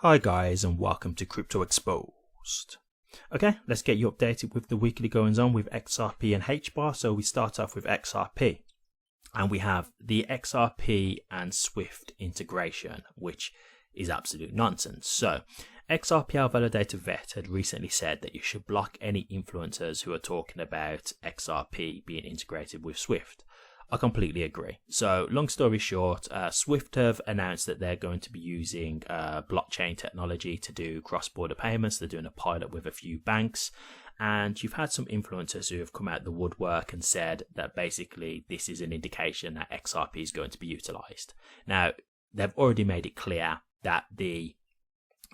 Hi guys, and welcome to Crypto Exposed. Okay, let's get you updated with the weekly goings on with XRP and HBAR. So we start off with XRP, and we have the XRP and Swift integration, which is absolute nonsense. So XRP validator vet had recently said that you should block any influencers who are talking about XRP being integrated with Swift. I completely agree. So long story short, Swift have announced that they're going to be using blockchain technology to do cross-border payments. They're doing a pilot with a few banks, and you've had some influencers who have come out the woodwork and said that basically this is an indication that XRP is going to be utilized. Now, they've already made it clear that the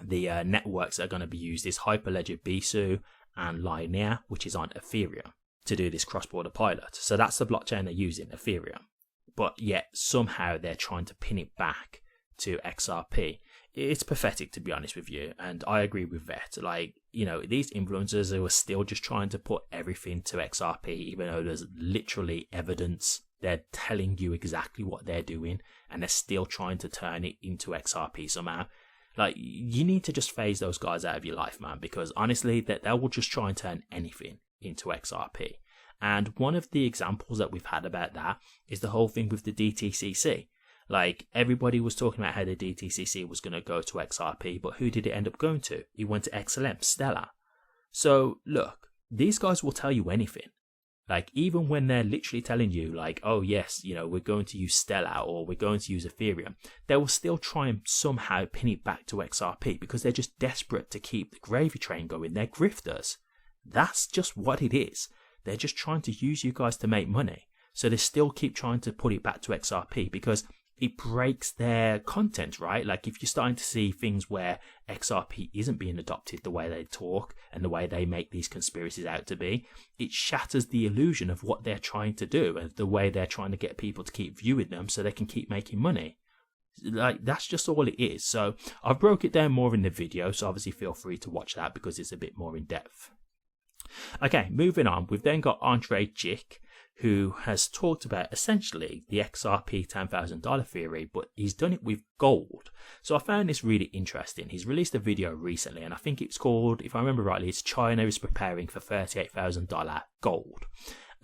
networks that are going to be used is Hyperledger Bonso and millionaire, which is on Ethereum, to do this cross-border pilot. So that's the blockchain they're using, Ethereum. But yet somehow they're trying to pin it back to XRP. It's pathetic, to be honest with you. And I agree with that. Like, you know, these influencers who are still just trying to put everything to XRP, even though there's literally evidence. They're telling you exactly what they're doing, and they're still trying to turn it into XRP somehow. Like, you need to just phase those guys out of your life, man, because honestly, that they will just try and turn anything into XRP. And one of the examples that we've had about that is the whole thing with the DTCC. Like, everybody was talking about how the DTCC was going to go to XRP, but who did it end up going to? It went to XLM, Stellar. So look, these guys will tell you anything. Like, even when they're literally telling you, like, oh yes, you know, we're going to use Stellar or we're going to use Ethereum, they will still try and somehow pin it back to XRP because they're just desperate to keep the gravy train going. They're grifters. That's just what it is. They're just trying to use you guys to make money. So they still keep trying to put it back to XRP because it breaks their content, right? Like, if you're starting to see things where XRP isn't being adopted the way they talk and the way they make these conspiracies out to be, it shatters the illusion of what they're trying to do and the way they're trying to get people to keep viewing them so they can keep making money. Like, that's just all it is. So I've broke it down more in the video, so obviously feel free to watch that because it's a bit more in depth. Okay, moving on, we've then got Andre Jick, who has talked about essentially the XRP $10,000 theory, but he's done it with gold. So I found this really interesting. He's released a video recently, and I think it's called, if I remember rightly, it's China is preparing for $38,000 gold.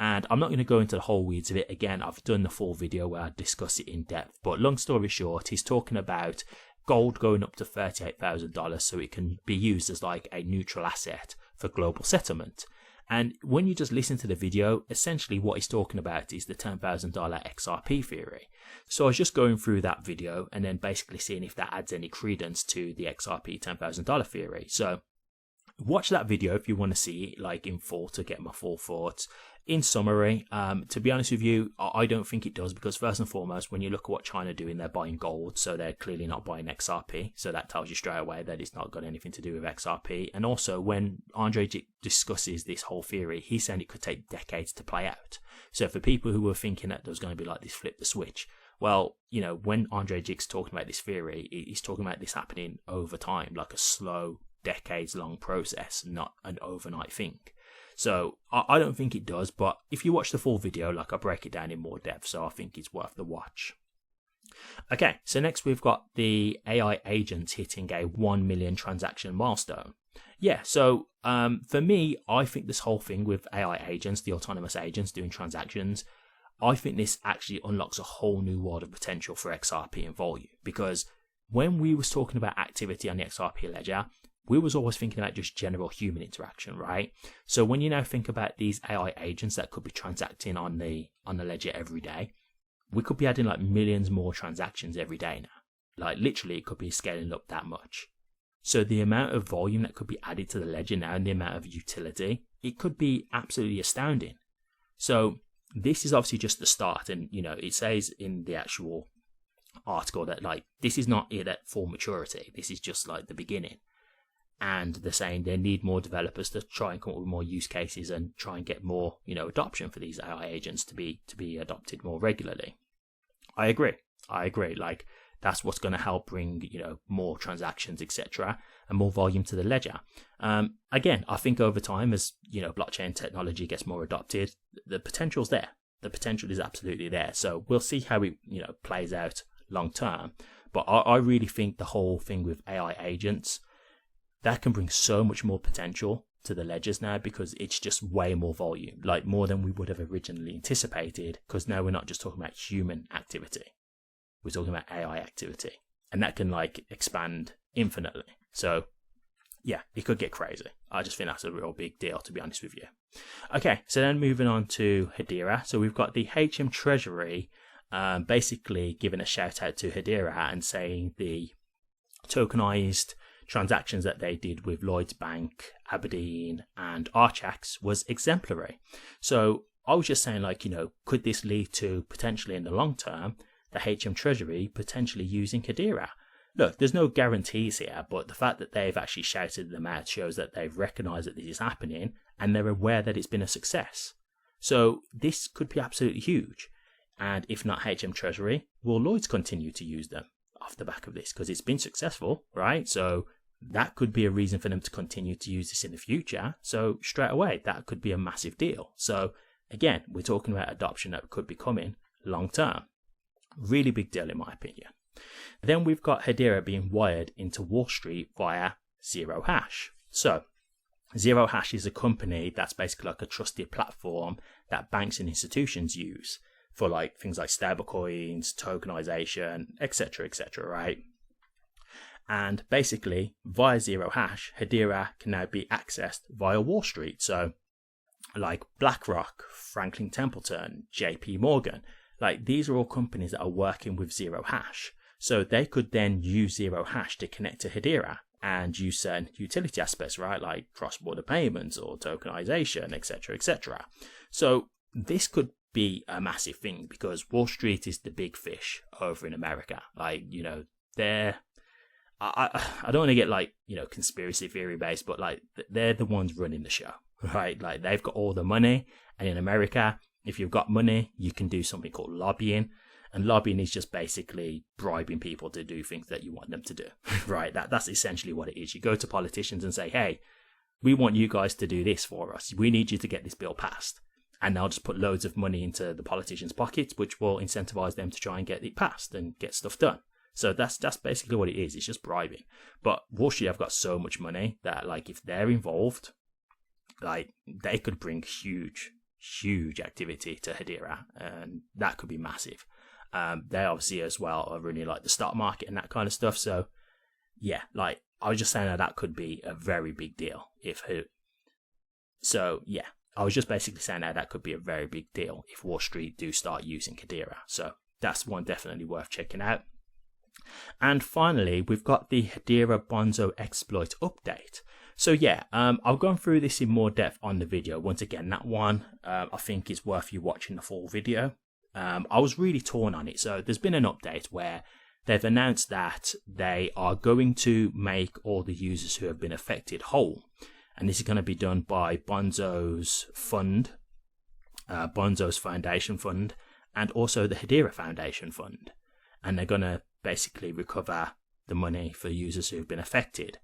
And I'm not going to go into the whole weeds of it. Again, I've done the full video where I discuss it in depth, but long story short, he's talking about gold going up to $38,000 so it can be used as like a neutral asset for global settlement. And when you just listen to the video, essentially what he's talking about is the $10,000 XRP theory. So I was just going through that video and then basically seeing if that adds any credence to the XRP $10,000 theory. So watch that video if you want to see it like in full to get my full thoughts. In summary, to be honest with you, I don't think it does because first and foremost, when you look at what China are doing, they're buying gold, so they're clearly not buying XRP. So that tells you straight away that it's not got anything to do with XRP. And also, when Andre discusses this whole theory, he's saying it could take decades to play out. So for people who were thinking that there was going to be like this flip the switch, well, you know, when Andre Jick's talking about this theory, he's talking about this happening over time, like a slow, decades-long process, not an overnight thing. So I don't think it does, but if you watch the full video, like, I break it down in more depth, so I think it's worth the watch. Okay, so next we've got the AI agents hitting a 1 million transaction milestone. Yeah, so for me, I think this whole thing with AI agents, the autonomous agents doing transactions, I think this actually unlocks a whole new world of potential for XRP and volume, because when we was talking about activity on the XRP Ledger, we was always thinking about just general human interaction, right? So when you now think about these AI agents that could be transacting on the ledger every day, we could be adding like millions more transactions every day now. Like, literally, it could be scaling up that much. So the amount of volume that could be added to the ledger now and the amount of utility, it could be absolutely astounding. So this is obviously just the start, and you know, it says in the actual article that like this is not it at full maturity. This is just like the beginning. And they're saying they need more developers to try and come up with more use cases and try and get more, you know, adoption for these AI agents to be adopted more regularly. I agree. Like, that's what's going to help bring, you know, more transactions, etc., and more volume to the ledger. Again, I think over time, as you know, blockchain technology gets more adopted, the potential's there. The potential is absolutely there. So we'll see how it, you know, plays out long term. But I really think the whole thing with AI agents, that can bring so much more potential to the ledgers now, because it's just way more volume, like more than we would have originally anticipated, because now we're not just talking about human activity, we're talking about AI activity, and that can like expand infinitely. So yeah, it could get crazy. I just think that's a real big deal, to be honest with you. Okay, so then moving on to Hedera. So we've got the HM Treasury basically giving a shout out to Hedera and saying the tokenized transactions that they did with Lloyds Bank, Aberdeen and Archax was exemplary. So I was just saying, like, could this lead to potentially in the long term the HM Treasury potentially using Hedera? Look, there's no guarantees here, but the fact that they've actually shouted them out shows that they've recognized that this is happening and they're aware that it's been a success. So this could be absolutely huge. And if not HM Treasury, will Lloyds continue to use them off the back of this? Because it's been successful, right? So that could be a reason for them to continue to use this in the future. So straight away, that could be a massive deal. So again, we're talking about adoption that could be coming long term. Really big deal in my opinion. Then we've got Hedera being wired into Wall Street via Zero Hash. So Zero Hash is a company that's basically like a trusted platform that banks and institutions use for like things like stablecoins, tokenization, etc., right? And basically via Zero Hash, Hedera can now be accessed via Wall Street. So like BlackRock, Franklin Templeton, JP Morgan, like these are all companies that are working with Zero Hash. So they could then use Zero Hash to connect to Hedera and use certain utility aspects, right? Like cross-border payments or tokenization, etc. So this could be a massive thing because Wall Street is the big fish over in America. Like, they're, I don't want to get like, conspiracy theory based, but like they're the ones running the show, right? Like they've got all the money. And in America, if you've got money, you can do something called lobbying. And lobbying is just basically bribing people to do things that you want them to do, right? That's essentially what it is. You go to politicians and say, hey, we want you guys to do this for us. We need you to get this bill passed. And they'll just put loads of money into the politicians' pockets, which will incentivize them to try and get it passed and get stuff done. So that's basically what it is. It's just bribing. But Wall Street have got so much money that, like, if they're involved, like, they could bring huge activity to Hedera, and that could be massive. They obviously as well are really like the stock market and that kind of stuff. So yeah, like I was just saying that could be a very big deal I was just basically saying that could be a very big deal if Wall Street do start using Hedera. So that's one definitely worth checking out. And finally, we've got the Hedera Bonso exploit update. So yeah, I've gone through this in more depth on the video. Once again, that one I think is worth you watching the full video. I was really torn on it. So there's been an update where they've announced that they are going to make all the users who have been affected whole. And this is going to be done by Bonso's fund, Bonso's Foundation Fund, and also the Hedera Foundation Fund. And they're going to basically recover the money for users who have been affected.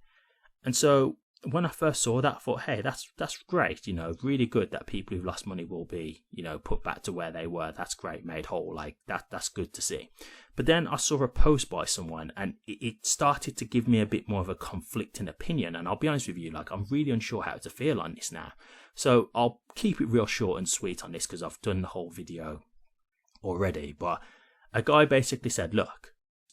And so when I first saw that, I thought, hey, that's great, really good that people who've lost money will be, put back to where they were. That's great, made whole, like that's good to see. But then I saw a post by someone and it started to give me a bit more of a conflicting opinion. And I'll be honest with you, like I'm really unsure how to feel on this now. So I'll keep it real short and sweet on this because I've done the whole video already. But a guy basically said, look,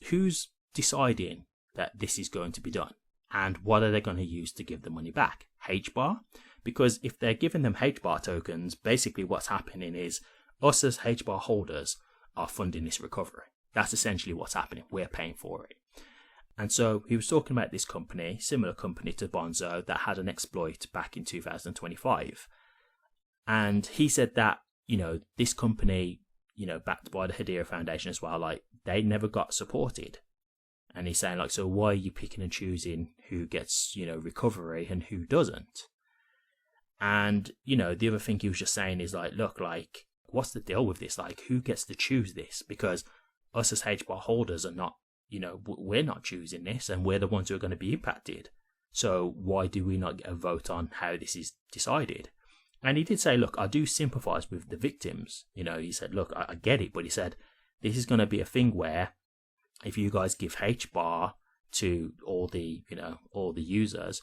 who's deciding that this is going to be done? And what are they going to use to give the money back? HBAR? Because if they're giving them HBAR tokens, basically what's happening is us as HBAR holders are funding this recovery. That's essentially what's happening. We're paying for it. And so he was talking about this company, similar company to Bonso, that had an exploit back in 2025. And he said that, this company, backed by the Hedera Foundation as well, like they never got supported. And he's saying, like, so why are you picking and choosing who gets, recovery and who doesn't? And, the other thing he was just saying is, like, look, like, what's the deal with this? Like, who gets to choose this? Because us as HBAR holders are not, we're not choosing this, and we're the ones who are going to be impacted. So why do we not get a vote on how this is decided? And he did say, look, I do sympathize with the victims. He said, look, I get it. But he said, this is going to be a thing where if you guys give HBAR to all the, all the users,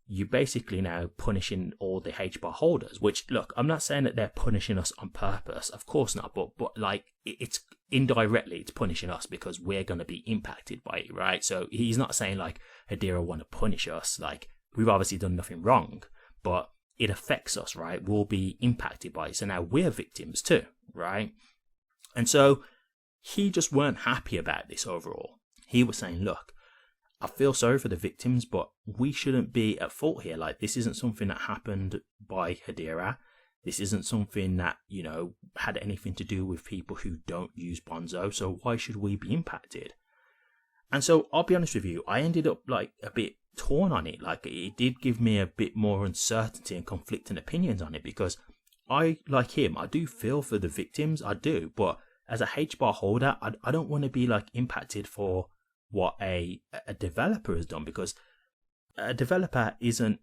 you're basically now punishing all the HBAR holders, which, look, I'm not saying that they're punishing us on purpose, of course not, but like, it's indirectly, it's punishing us because we're going to be impacted by it, right? So he's not saying like Hedera want to punish us, like, we've obviously done nothing wrong, but it affects us, right? We'll be impacted by it, so now we're victims too, right? And so he just weren't happy about this overall. He was saying, look, I feel sorry for the victims, but we shouldn't be at fault here. Like, this isn't something that happened by Hedera. This isn't something that, had anything to do with people who don't use Bonso. So why should we be impacted? And so I'll be honest with you, I ended up like a bit torn on it. Like, it did give me a bit more uncertainty and conflicting opinions on it, because I, like him, I do feel for the victims. I do. But as a HBAR holder, I don't want to be like impacted for what a developer has done, because a developer isn't,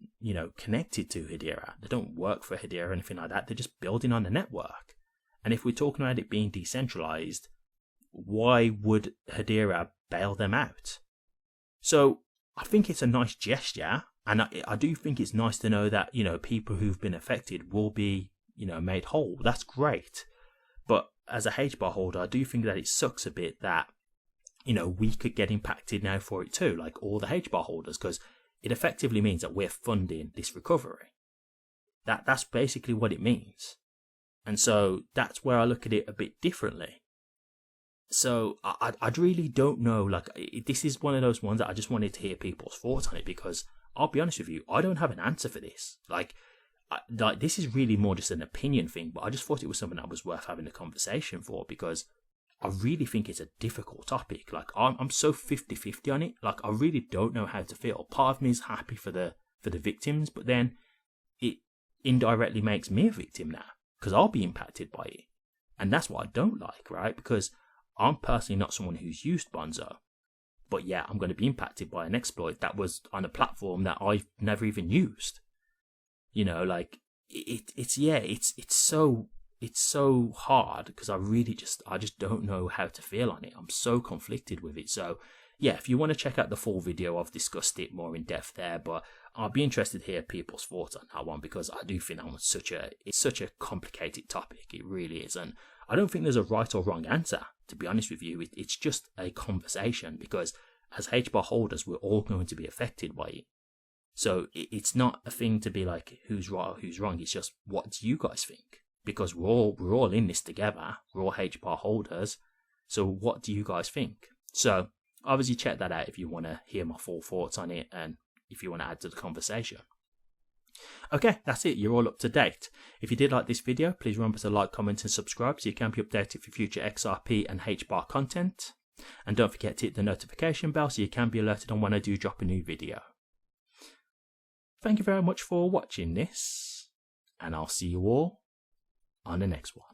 connected to Hedera. They don't work for Hedera or anything like that. They're just building on the network. And if we're talking about it being decentralized, why would Hedera bail them out? So I think it's a nice gesture, and I do think it's nice to know that, people who've been affected will be, made whole. That's great. But as a HBAR holder, I do think that it sucks a bit that we could get impacted now for it too, like all the HBAR holders, because it effectively means that we're funding this recovery. That's basically what it means. And so that's where I look at it a bit differently. So I really don't know, like, this is one of those ones that I just wanted to hear people's thoughts on it, because I'll be honest with you, I don't have an answer for this. Like this is really more just an opinion thing, but I just thought it was something that was worth having a conversation for, because I really think it's a difficult topic. Like, I'm so 50-50 on it. Like, I really don't know how to feel. Part of me is happy for the victims, but then it indirectly makes me a victim now, because I'll be impacted by it. And that's what I don't like, right? Because I'm personally not someone who's used Bonso, but yeah, I'm going to be impacted by an exploit that was on a platform that I've never even used. Like, it's so hard, because I just don't know how to feel on it. I'm so conflicted with it. So yeah, if you want to check out the full video, I've discussed it more in depth there, but I'll be interested to hear people's thoughts on that one, because I do think that one's such a complicated topic. It really is. And I don't think there's a right or wrong answer, to be honest with you. It's just a conversation, because as HBAR holders, we're all going to be affected by it. So it's not a thing to be like, who's right or who's wrong. It's just, what do you guys think? Because we're all in this together. We're all HBAR holders. So what do you guys think? So obviously check that out if you want to hear my full thoughts on it, and if you want to add to the conversation. Okay, that's it. You're all up to date. If you did like this video, please remember to like, comment and subscribe so you can be updated for future XRP and HBAR content. And don't forget to hit the notification bell so you can be alerted on when I do drop a new video. Thank you very much for watching this, and I'll see you all on the next one.